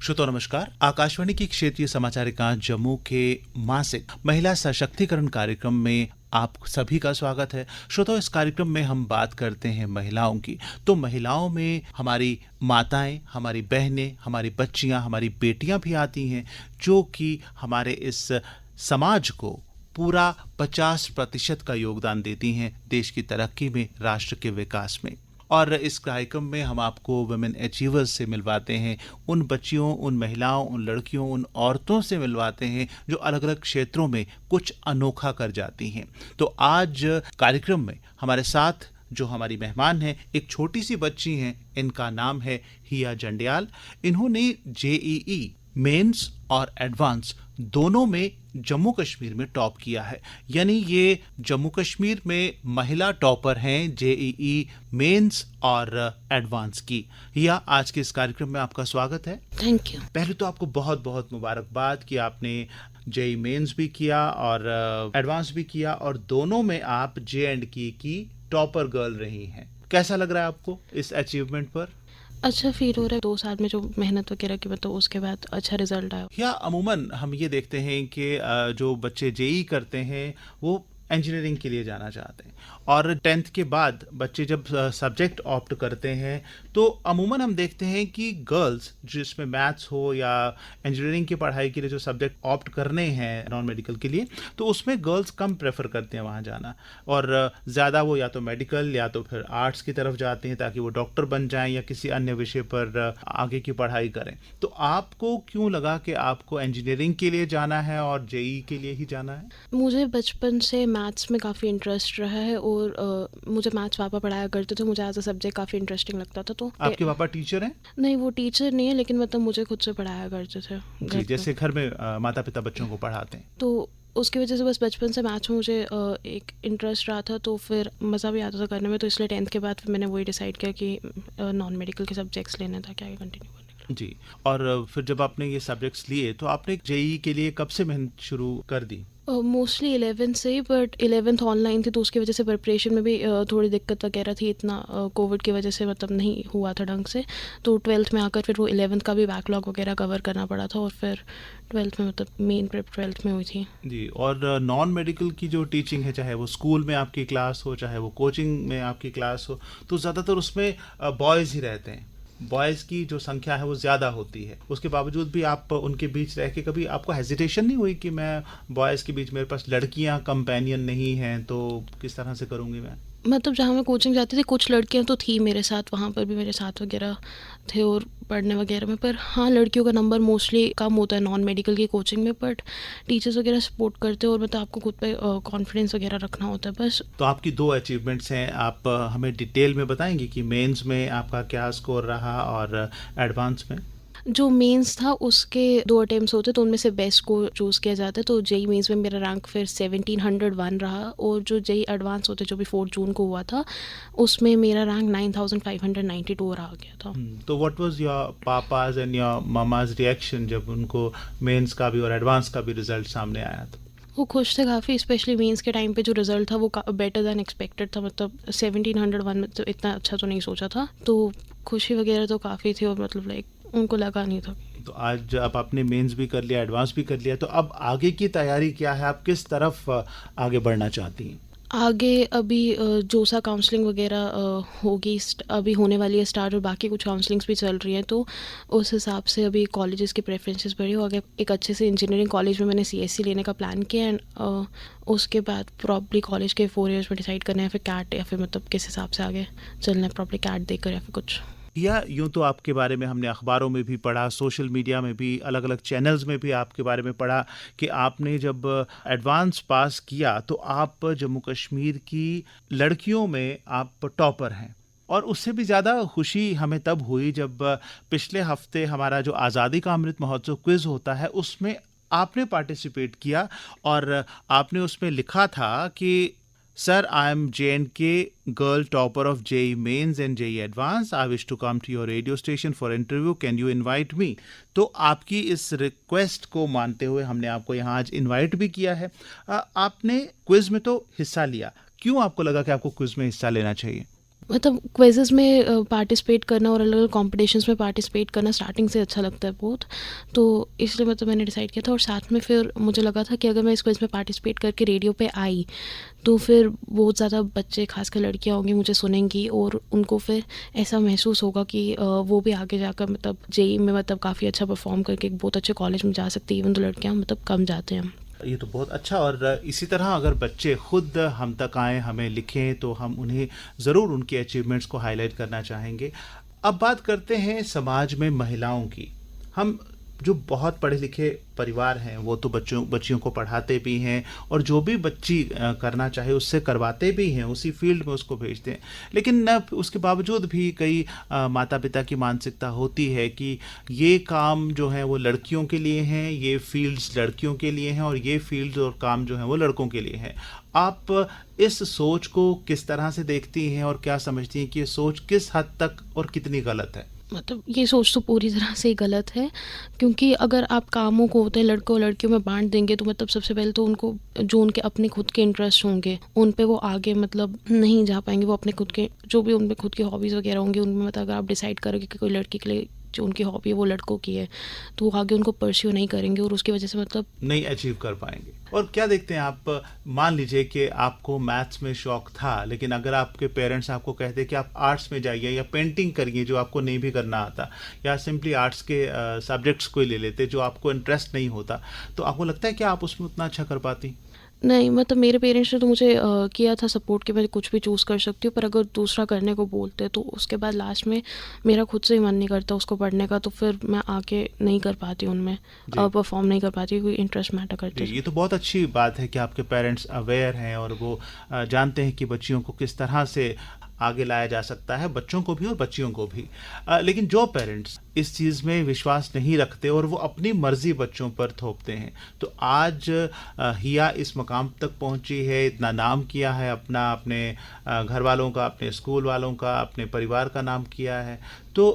श्रोताओं नमस्कार। आकाशवाणी की क्षेत्रीय समाचार एकांश जम्मू के मासिक महिला सशक्तिकरण कार्यक्रम में आप सभी का स्वागत है। श्रोताओं, इस कार्यक्रम में हम बात करते हैं महिलाओं की। तो महिलाओं में हमारी माताएं, हमारी बहनें, हमारी बच्चियां, हमारी बेटियां भी आती हैं, जो कि हमारे इस समाज को पूरा 50% का योगदान देती हैं देश की तरक्की में, राष्ट्र के विकास में। और इस कार्यक्रम में हम आपको वुमेन अचीवर्स से मिलवाते हैं, उन बच्चियों, उन महिलाओं, उन लड़कियों, उन औरतों से मिलवाते हैं जो अलग अलग क्षेत्रों में कुछ अनोखा कर जाती हैं। तो आज कार्यक्रम में हमारे साथ जो हमारी मेहमान हैं, एक छोटी सी बच्ची हैं, इनका नाम है हिया जंडियाल। इन्होंने जेईई मेंस और एडवांस दोनों में जम्मू कश्मीर में टॉप किया है, यानी ये जम्मू कश्मीर में महिला टॉपर हैं जेईई मेंस और एडवांस की। हिया, आज के इस कार्यक्रम में आपका स्वागत है। Thank you. पहले तो आपको बहुत बहुत मुबारकबाद कि आपने जेईई मेंस भी किया और एडवांस भी किया, और दोनों में आप जे&के की टॉपर गर्ल रही हैं। कैसा लग रहा है आपको इस अचीवमेंट पर? अच्छा फील हो रहा है, 2 साल में जो मेहनत वगैरह की, तो उसके बाद अच्छा रिजल्ट आया। या अमूमन हम ये देखते हैं कि जो बच्चे जेईई करते हैं वो इंजीनियरिंग के लिए जाना चाहते हैं, और 10th के बाद बच्चे जब सब्जेक्ट ऑप्ट करते हैं तो अमूमन हम देखते हैं कि गर्ल्स, जिसमें मैथ्स हो या इंजीनियरिंग की पढ़ाई के लिए जो सब्जेक्ट ऑप्ट करने हैं नॉन मेडिकल के लिए, तो उसमें गर्ल्स कम प्रेफर करते हैं वहाँ जाना, और ज़्यादा वो या तो मेडिकल या तो फिर आर्ट्स की तरफ जाते हैं ताकि वो डॉक्टर बन जाएं या किसी अन्य विषय पर आगे की पढ़ाई करें। तो आपको क्यों लगा कि आपको इंजीनियरिंग के लिए जाना है और जेईई के लिए ही जाना है? मुझे बचपन से मैथ्स में काफ़ी इंटरेस्ट रहा है, और मुझे मैथ्स पापा पढ़ाया करते थे, मुझे एज अ सब्जेक्ट काफ़ी इंटरेस्टिंग लगता था। तो आपके पापा टीचर हैं? नहीं, वो टीचर नहीं है, लेकिन मतलब मुझे खुद से पढ़ाया करते थे जी, घर पे। जैसे घर में माता पिता बच्चों को पढ़ाते हैं। तो उसकी वजह से बस बचपन से मैथ्स में मुझे एक इंटरेस्ट रहा था, तो फिर मज़ा भी आता था करने में। तो इसलिए 10th के बाद फिर मैंने वही डिसाइड किया कि नॉन मेडिकल के सब्जेक्ट्स लेने था, क्या कंटिन्यू करने के लिए। जी, और फिर जब आपने ये सब्जेक्ट्स लिए तो आपने जेईई के लिए कब से मेहनत शुरू कर दी? मोस्टली 11th से ही, बट 11th ऑनलाइन थी तो उसकी वजह से प्रिपरेशन में भी थोड़ी दिक्कत वगैरह थी। इतना कोविड की वजह से मतलब नहीं हुआ था ढंग से। तो 12th में आकर फिर वो 11th का भी बैकलॉग वगैरह कवर करना पड़ा था, और फिर 12th में मतलब मेन प्रेप 12th में हुई थी। जी, और नॉन मेडिकल की जो टीचिंग है, चाहे वो स्कूल में आपकी क्लास हो, चाहे वो कोचिंग में आपकी क्लास हो, तो ज़्यादातर उसमें बॉयज़ ही रहते हैं। बॉयज़ की जो संख्या है वो ज़्यादा होती है। उसके बावजूद भी आप उनके बीच रह के कभी आपको हेजिटेशन नहीं हुई कि मैं बॉयज़ के बीच, मेरे पास लड़कियां कंपेनियन नहीं हैं, तो किस तरह से करूँगी मैं? मतलब जहाँ मैं कोचिंग जाती थी, कुछ लड़कियाँ तो थी मेरे साथ, वहाँ पर भी मेरे साथ वगैरह थे और पढ़ने वगैरह में। पर हाँ, लड़कियों का नंबर मोस्टली कम होता है नॉन मेडिकल की कोचिंग में, बट टीचर्स वगैरह सपोर्ट करते हैं, और मतलब आपको खुद पे कॉन्फिडेंस वगैरह रखना होता है बस। तो आपकी 2 अचीवमेंट्स हैं, आप हमें डिटेल में बताएंगे कि मेंस में आपका क्या स्कोर रहा और एडवांस में? जो मेंस था उसके 2 अटेम्प्ट्स होते, तो उनमें से बेस्ट को चूज़ किया जाता है। तो जेईई मेंस में मेरा रैंक फिर 1701 रहा, और जो जेईई एडवांस होते जो भी 4 जून को हुआ था, उसमें मेरा रैंक 9592 रहा गया था। तो what was your papa's and your mama's reaction जब उनको मेंस का भी और एडवांस का भी रिजल्ट सामने आया था? वो खुश थे काफ़ी, स्पेशली मेंस के टाइम पे जो रिजल्ट था वो बेटर दैन एक्सपेक्टेड था। मतलब 1701 में तो इतना अच्छा तो नहीं सोचा था, तो खुशी वगैरह तो काफ़ी थी, और मतलब लाइक उनको लगा नहीं था। तो आज अब आपने मेंस भी कर लिया, एडवांस भी कर लिया, तो अब आगे की तैयारी क्या है? आप किस तरफ आगे बढ़ना चाहती हैं? आगे अभी जोसा काउंसलिंग वगैरह होगी, अभी होने वाली है स्टार्ट, और बाकी कुछ काउंसलिंग्स भी चल रही हैं। तो उस हिसाब से अभी कॉलेजेस की प्रेफरेंसेस बढ़ी हो। आगे एक अच्छे से इंजीनियरिंग कॉलेज में मैंने सीएससी लेने का प्लान किया, एंड उसके बाद प्रॉब्ली कॉलेज के 4 इयर्स में डिसाइड करना है फिर कैट, या फिर मतलब किस हिसाब से आगे चलना है, प्रॉब्ली कैट देकर या फिर कुछ। या यूं तो आपके बारे में हमने अखबारों में भी पढ़ा, सोशल मीडिया में भी, अलग अलग चैनल्स में भी आपके बारे में पढ़ा कि आपने जब एडवांस पास किया तो आप जम्मू कश्मीर की लड़कियों में आप टॉपर हैं। और उससे भी ज़्यादा खुशी हमें तब हुई जब पिछले हफ्ते हमारा जो आज़ादी का अमृत महोत्सव क्विज़ होता है उसमें आपने पार्टिसिपेट किया, और आपने उसमें लिखा था कि Sir, I am J&K girl topper of JEE Mains and JEE Advanced. I wish to come to your radio station for interview. Can you invite me? तो आपकी इस रिक्वेस्ट को मानते हुए हमने आपको यहाँ आज इनवाइट भी किया है। आपने क्विज में तो हिस्सा लिया, क्यों आपको लगा कि आपको क्विज में हिस्सा लेना चाहिए? मतलब क्विज़ेज़ में पार्टिसिपेट करना और अलग-अलग कॉम्पिटिशन्स में पार्टिसिपेट करना स्टार्टिंग से अच्छा लगता है बहुत। तो इसलिए मतलब मैंने डिसाइड किया था और साथ में फिर मुझे लगा था कि अगर मैं इस क्विज़ में पार्टिसिपेट करके रेडियो पे आई, तो फिर बहुत ज़्यादा बच्चे ख़ासकर लड़कियाँ होंगी मुझे सुनेंगी और उनको फिर ऐसा महसूस होगा कि वो भी आगे जाकर मतलब जेईई में मतलब काफ़ी अच्छा परफ़ॉर्म करके एक बहुत अच्छे कॉलेज में जा सकती है, इवन तो लड़कियाँ मतलब कम जाते हैं। ये तो बहुत अच्छा। और इसी तरह अगर बच्चे खुद हम तक आएँ, हमें लिखें, तो हम उन्हें ज़रूर उनके अचीवमेंट्स को हाईलाइट करना चाहेंगे। अब बात करते हैं समाज में महिलाओं की। हम जो बहुत पढ़े लिखे परिवार हैं वो तो बच्चियों को पढ़ाते भी हैं, और जो भी बच्ची करना चाहे उससे करवाते भी हैं, उसी फील्ड में उसको भेजते हैं। लेकिन न उसके बावजूद भी कई माता पिता की मानसिकता होती है कि ये काम जो है वो लड़कियों के लिए हैं, ये फील्ड्स लड़कियों के लिए हैं, और ये फील्ड्स और काम जो है वो लड़कों के लिए हैं। आप इस सोच को किस तरह से देखती हैं, और क्या समझती हैं कि ये सोच किस हद तक और कितनी गलत है? मतलब ये सोच तो पूरी तरह से ही गलत है, क्योंकि अगर आप कामों को होते हैं लड़कों और लड़कियों में बांट देंगे तो मतलब सबसे पहले तो उनको जो उनके अपने खुद के इंटरेस्ट होंगे उन पे वो आगे मतलब नहीं जा पाएंगे। वो अपने खुद के जो भी उनमें खुद की हॉबीज़ वगैरह होंगी उनमें मतलब अगर आप डिसाइड करोगे कि कोई लड़की के लिए जो उनकी हॉबी है वो लड़कों की है, तो वो आगे उनको परस्यू नहीं करेंगे और उसकी वजह से मतलब नहीं अचीव कर पाएंगे। और क्या देखते हैं आप, मान लीजिए कि आपको मैथ्स में शौक था, लेकिन अगर आपके पेरेंट्स आपको कहते कि आप आर्ट्स में जाइए या पेंटिंग करिए जो आपको नहीं भी करना आता, या सिंपली आर्ट्स के सब्जेक्ट्स कोई ले लेते जो आपको इंटरेस्ट नहीं होता, तो आपको लगता है कि आप उसमें उतना अच्छा कर पाती? नहीं, मतलब मेरे पेरेंट्स ने तो मुझे किया था सपोर्ट कि मैं कुछ भी चूज़ कर सकती हूँ, पर अगर दूसरा करने को बोलते हैं तो उसके बाद लास्ट में मेरा खुद से ही मन नहीं करता उसको पढ़ने का, तो फिर मैं आगे नहीं कर पाती उनमें, जी। परफॉर्म नहीं कर पाती क्योंकि इंटरेस्ट मैटर करता जी, है। ये तो बहुत अच्छी बात है कि आपके पेरेंट्स अवेयर हैं, और वो जानते हैं कि बच्चियों को किस तरह से आगे लाया जा सकता है, बच्चों को भी और बच्चियों को भी। लेकिन जो पेरेंट्स इस चीज़ में विश्वास नहीं रखते और वो अपनी मर्ज़ी बच्चों पर थोपते हैं, तो आज हिया इस मकाम तक पहुंची है, इतना नाम किया है अपना, अपने घर वालों का, अपने स्कूल वालों का, अपने परिवार का नाम किया है। तो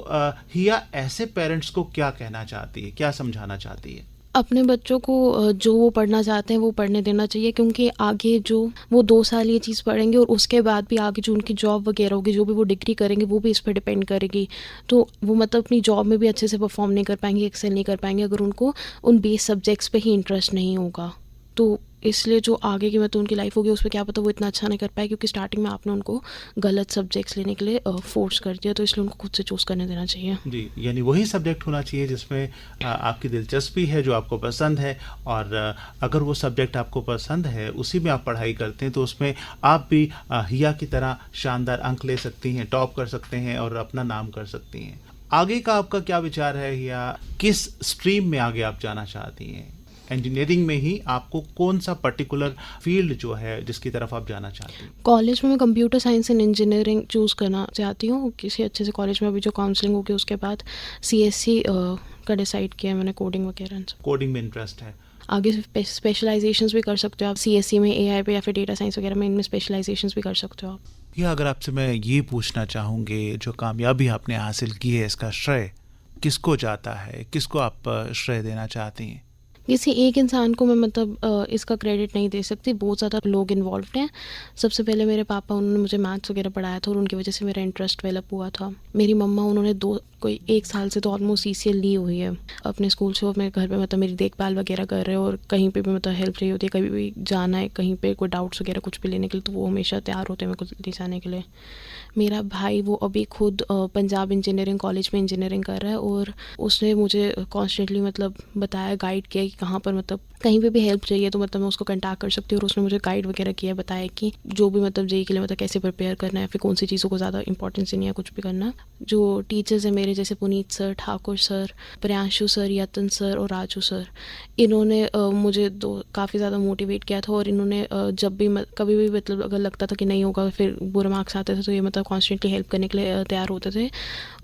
हिया ऐसे पेरेंट्स को क्या कहना चाहती है, क्या समझाना चाहती है? अपने बच्चों को जो वो पढ़ना चाहते हैं वो पढ़ने देना चाहिए, क्योंकि आगे जो वो 2 साल ये चीज़ पढ़ेंगे और उसके बाद भी आगे जो उनकी जॉब वगैरह होगी, जो भी वो डिग्री करेंगे वो भी इस पे डिपेंड करेगी। तो वो मतलब अपनी जॉब में भी अच्छे से परफॉर्म नहीं कर पाएंगे, एक्सेल नहीं कर पाएंगे अगर उनको उन बेस सब्जेक्ट्स पे ही इंटरेस्ट नहीं होगा। तो इसलिए जो आगे की मतलब उनकी लाइफ होगी उस पे क्या पता वो इतना अच्छा नहीं कर पाए, क्योंकि स्टार्टिंग में आपने उनको गलत सब्जेक्ट्स लेने के लिए फोर्स कर दिया, तो इसलिए उनको खुद से चूज़ करने देना चाहिए। जी, यानी वही सब्जेक्ट होना चाहिए जिसमें आपकी दिलचस्पी है, जो आपको पसंद है, और अगर वो सब्जेक्ट आपको पसंद है, उसी में आप पढ़ाई करते हैं, तो उसमें आप भी हिया की तरह शानदार अंक ले सकती हैं, टॉप कर सकते हैं और अपना नाम कर सकती हैं। आगे का आपका क्या विचार है, या किस स्ट्रीम में आगे आप जाना चाहती हैं? इंजीनियरिंग में ही आपको कौन सा पर्टिकुलर फील्ड जो है जिसकी तरफ आप जाना चाहती हैं? कॉलेज में मैं computer science and engineering choose करना चाहती हूँ किसी अच्छे से कॉलेज में। अभी जो काउंसलिंग होगी उसके बाद सीएससी का डिसाइड किया है मैंने, कोडिंग वगैरह इन सब। कोडिंग में इंटरेस्ट है? आगे स्पेशलाइजेशंस भी कर सकते हो आप सीएससी में, एआई पे या फिर डेटा साइंस वगैरह में, इनमें स्पेशलाइजेशंस भी कर सकते हो आप। या अगर आपसे मैं ये पूछना चाहूँगी, जो कामयाबी आपने हासिल की है, इसका श्रेय किसको जाता है, किसको आप श्रेय देना चाहती हैं? किसी एक इंसान को मैं मतलब इसका क्रेडिट नहीं दे सकती, बहुत ज़्यादा लोग इन्वॉल्व हैं। सबसे पहले मेरे पापा, उन्होंने मुझे मैथ्स वगैरह पढ़ाया था और उनकी वजह से मेरा इंटरेस्ट डेवलप हुआ था। मेरी मम्मा, उन्होंने कोई 1 साल से तो ऑलमोस्ट सीसीएल ली हुई है अपने स्कूल से, और मेरे घर पे मतलब मेरी देखभाल वगैरह कर रहे हैं, और कहीं पे भी मतलब हेल्प चाहिए होती है, कभी भी जाना है कहीं पे कोई डाउट्स वगैरह कुछ भी लेने के लिए, तो वो हमेशा तैयार होते हैं मेरे को ले जाने के लिए। मेरा भाई, वो अभी खुद पंजाब इंजीनियरिंग कॉलेज में इंजीनियरिंग कर रहा है, और उसने मुझे कॉन्स्टेंटली मतलब बताया, गाइड किया कि कहाँ पर मतलब कहीं पे भी हेल्प चाहिए तो मतलब मैं उसको कॉन्टैक्ट कर सकती हूँ, और उसने मुझे गाइड वगैरह किया, बताया कि जो भी मतलब जेईई के लिए मतलब कैसे प्रिपेयर करना है, फिर कौन सी चीज़ों को ज़्यादा इंपॉर्टेंस देनी है, कुछ भी करना। जो टीचर्स हैं मेरे, जैसे Puneet sir, Thakur sir, Priyanshu sir, Yatan sir और राजू सर, इन्होंने मुझे काफ़ी ज़्यादा मोटिवेट किया था, और इन्होंने जब भी कभी भी मतलब अगर लगता था कि नहीं होगा, फिर बुरे मार्क्स आते थे, तो ये मतलब कॉन्स्टेंटली हेल्प करने के लिए तैयार होते थे,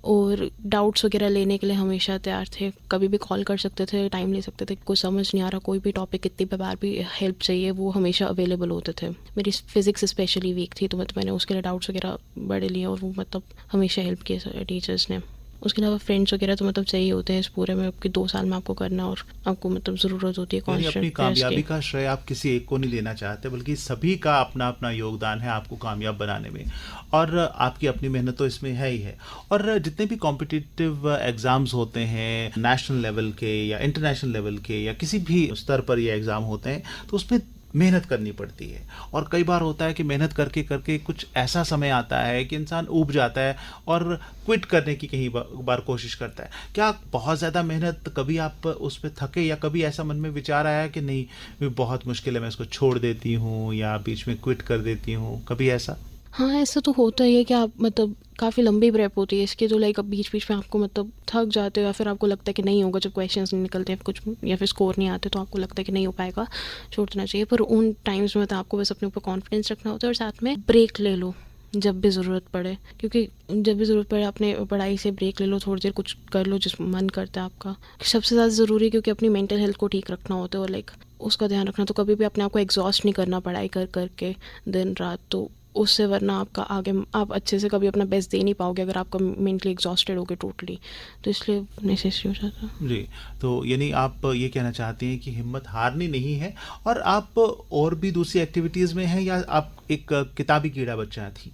और डाउट्स वगैरह लेने के लिए हमेशा तैयार थे। कभी भी कॉल कर सकते थे, टाइम ले सकते थे, कुछ समझ नहीं आ रहा, कोई भी टॉपिक, कितनी बार भी हेल्प चाहिए, वो हमेशा अवेलेबल होते थे। मेरी फिज़िक्स स्पेशली वीक थी, तो मतलब मैंने उसके लिए डाउट्स वगैरह बड़े लिए, और वो मतलब हमेशा हेल्प किया टीचर्स ने। उसके अलावा फ्रेंड्स वगैरह तो मतलब चाहिए होते हैं इस पूरे में, कि 2 साल में आपको करना और आपको मतलब ज़रूरत होती है यानी अपनी कॉन्स्टेंट प्रेस कामयाबी की। का श्रेय आप किसी एक को नहीं देना चाहते, बल्कि सभी का अपना अपना योगदान है आपको कामयाब बनाने में, और आपकी अपनी मेहनत तो इसमें है ही है। और जितने भी कॉम्पिटिटिव एग्ज़ाम्स होते हैं, नेशनल लेवल के या इंटरनेशनल लेवल के या किसी भी स्तर पर ये एग्ज़ाम होते हैं, तो उसमें मेहनत करनी पड़ती है। और कई बार होता है कि मेहनत करके करके कुछ ऐसा समय आता है कि इंसान ऊब जाता है और क्विट करने की कई बार कोशिश करता है। क्या बहुत ज़्यादा मेहनत, कभी आप उस पे थके, या कभी ऐसा मन में विचार आया कि नहीं ये बहुत मुश्किल है, मैं इसको छोड़ देती हूँ या बीच में क्विट कर देती हूँ, कभी ऐसा? हाँ, ऐसा तो होता ही है कि आप मतलब काफ़ी लंबी प्रेप होती है इसकी, तो लाइक अब बीच-बीच में आपको मतलब थक जाते हो या फिर आपको लगता है कि नहीं होगा, जब क्वेश्चंस नहीं निकलते हैं कुछ या फिर स्कोर नहीं आते तो आपको लगता है कि नहीं हो पाएगा, छोड़ देना चाहिए। पर उन टाइम्स में तो आपको बस अपने ऊपर कॉन्फिडेंस रखना होता है और साथ में ब्रेक ले लो जब भी ज़रूरत पड़े, क्योंकि जब भी ज़रूरत पड़े अपने पढ़ाई से ब्रेक ले लो, थोड़ी देर कुछ कर लो जिस मन करता है आपका। सबसे ज़्यादा ज़रूरी है क्योंकि अपनी मेंटल हेल्थ को ठीक रखना होता है और लाइक उसका ध्यान रखना, तो कभी भी अपने आप को एग्जॉस्ट नहीं करना पढ़ाई कर कर के दिन रात, तो उससे वरना आपका आगे आप अच्छे से कभी अपना बेस्ट दे नहीं पाओगे अगर आपका मेंटली एग्जॉस्टेड होगे टोटली, तो इसलिए नेसेसरी हो जाता है। जी, तो यानी आप ये कहना चाहते हैं कि हिम्मत हारनी नहीं है, और आप और भी दूसरी एक्टिविटीज़ में हैं, या आप एक किताबी कीड़ा बच्चा थी?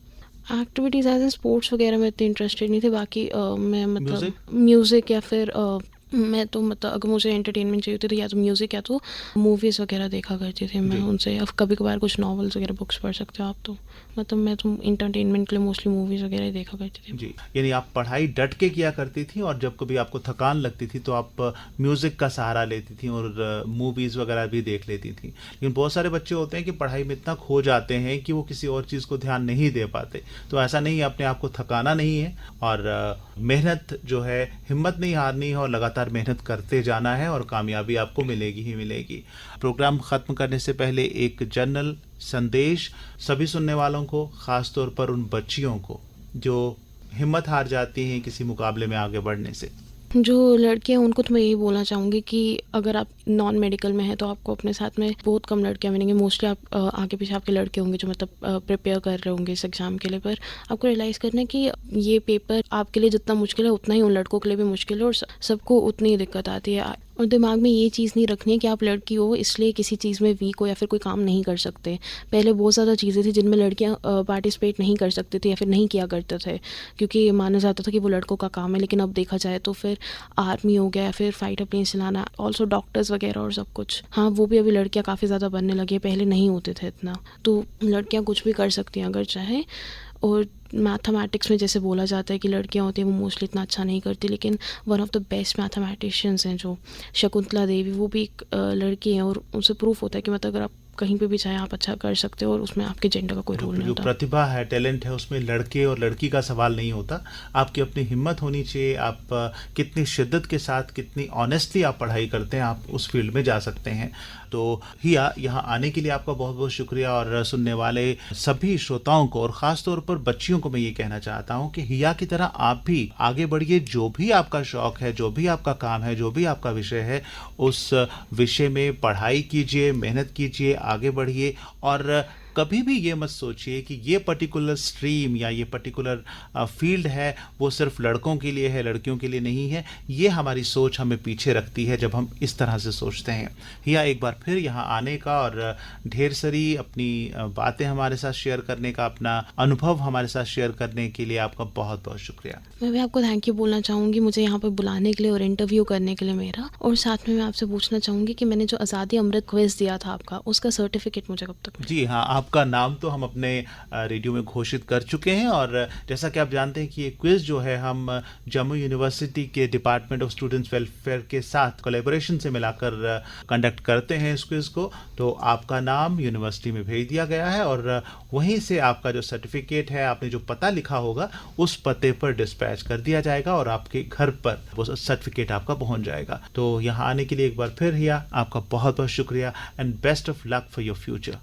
एक्टिविटीज़ एज ए स्पोर्ट्स वगैरह में इतने इंटरेस्टेड नहीं थे, बाकी मैं मतलब म्यूज़िक? म्यूज़िक या फिर मैं तो मतलब अगर मुझे एंटरटेनमेंट चाहिए होती थी या तो म्यूज़िक या तो मूवीज़ वगैरह देखा करती थी मैं जी। उनसे, अब कभी कभार कुछ नॉवेल्स वगैरह बुक्स पढ़ सकते हो आप, तो मतलब मैं तो एंटरटेनमेंट के लिए मोस्टली मूवीज़ वगैरह ही देखा करती थी। जी, यानी आप पढ़ाई डट के किया करती थी, और जब कभी आपको थकान लगती थी तो आप म्यूज़िक का सहारा लेती थी और मूवीज़ वगैरह भी देख लेती थी। लेकिन बहुत सारे बच्चे होते हैं कि पढ़ाई में इतना खो जाते हैं कि वो किसी और चीज़ को ध्यान नहीं दे पाते। तो ऐसा नहीं है, अपने आप को थकाना नहीं है, और मेहनत जो है, हिम्मत नहीं हारनी है, और लगातार मेहनत करते जाना है, और कामयाबी आपको मिलेगी ही मिलेगी। प्रोग्राम ख़त्म करने से पहले एक जनरल संदेश सभी सुनने वालों को, ख़ास तौर पर उन बच्चियों को जो हिम्मत हार जाती हैं किसी मुकाबले में आगे बढ़ने से। जो लड़कियां हैं उनको तो मैं यही बोलना चाहूँगी कि अगर आप नॉन मेडिकल में हैं तो आपको अपने साथ में बहुत कम लड़कियां मिलेंगी, मोस्टली आप आगे पीछे आपके लड़के होंगे जो मतलब प्रिपेयर कर रहे होंगे इस एग्ज़ाम के लिए, पर आपको रियलाइज़ करना है कि ये पेपर आपके लिए जितना मुश्किल है उतना ही उन लड़कों के लिए भी मुश्किल है और सबको उतनी ही दिक्कत आती है। और दिमाग में ये चीज़ नहीं रखनी है कि आप लड़की हो इसलिए किसी चीज़ में वीक हो या फिर कोई काम नहीं कर सकते। पहले बहुत ज़्यादा चीज़ें थी जिनमें लड़कियां पार्टिसिपेट नहीं कर सकती थी या फिर नहीं किया करते थे क्योंकि माना जाता था कि वो लड़कों का काम है, लेकिन अब देखा जाए तो फिर आर्मी हो गया या फिर फाइटर प्लेन चलाना, ऑल्सो डॉक्टर्स वगैरह और सब कुछ, हाँ वो भी अभी लड़कियां काफ़ी ज़्यादा बनने लगी है, पहले नहीं होते थे इतना। तो लड़कियां कुछ भी कर सकती हैं अगर चाहें। और मैथमेटिक्स में जैसे बोला जाता है कि लड़कियां होती हैं वो मोस्टली इतना अच्छा नहीं करती, लेकिन one of the best mathematicians हैं जो शकुंतला देवी, वो भी एक लड़की हैं और उनसे प्रूफ होता है कि मतलब अगर आप कहीं पे भी चाहें आप अच्छा कर सकते हो और उसमें आपके जेंडर का कोई रोल नहीं जो होता। प्रतिभा है, टैलेंट है, उसमें लड़के और लड़की का सवाल नहीं होता। आपकी अपनी हिम्मत होनी चाहिए, आप कितनी शिद्दत के साथ, कितनी ऑनेस्टली आप पढ़ाई करते हैं, आप उस फील्ड में जा सकते हैं। तो हिया, यहाँ आने के लिए आपका बहुत बहुत शुक्रिया, और सुनने वाले सभी श्रोताओं को और ख़ास तौर पर बच्चियों को मैं ये कहना चाहता हूँ कि हिया की तरह आप भी आगे बढ़िए। जो भी आपका शौक़ है, जो भी आपका काम है, जो भी आपका विषय है, उस विषय में पढ़ाई कीजिए, मेहनत कीजिए, आगे बढ़िए, और कभी भी ये मत सोचिए कि ये पर्टिकुलर स्ट्रीम या ये पर्टिकुलर फील्ड है वो सिर्फ लड़कों के लिए है, लड़कियों के लिए नहीं है। ये हमारी सोच हमें पीछे रखती है जब हम इस तरह से सोचते हैं। या एक बार फिर यहाँ आने का और ढेर सारी अपनी बातें हमारे साथ शेयर करने का, अपना अनुभव हमारे साथ शेयर करने के लिए आपका बहुत बहुत शुक्रिया। मैं भी आपको थैंक यू बोलना चाहूँगी मुझे यहाँ पर बुलाने के लिए और इंटरव्यू करने के लिए मेरा, और साथ में मैं आपसे पूछना चाहूँगी कि मैंने जो आज़ादी अमृत क्विज़ दिया था आपका, उसका सर्टिफिकेट मुझे कब तक मिलेगा? जी हाँ, आपका नाम तो हम अपने रेडियो में घोषित कर चुके हैं, और जैसा कि आप जानते हैं कि ये क्विज़ जो है हम जम्मू यूनिवर्सिटी के डिपार्टमेंट ऑफ स्टूडेंट्स वेलफेयर के साथ कोलैबोरेशन से मिलाकर कंडक्ट करते हैं इस क्विज़ को। तो आपका नाम यूनिवर्सिटी में भेज दिया गया है, और वहीं से आपका जो सर्टिफिकेट है, आपने जो पता लिखा होगा उस पते पर डिस्पैच कर दिया जाएगा और आपके घर पर वो सर्टिफिकेट आपका पहुंच जाएगा। तो यहाँ आने के लिए एक बार फिर हिया आपका बहुत बहुत शुक्रिया, and best of luck for your future.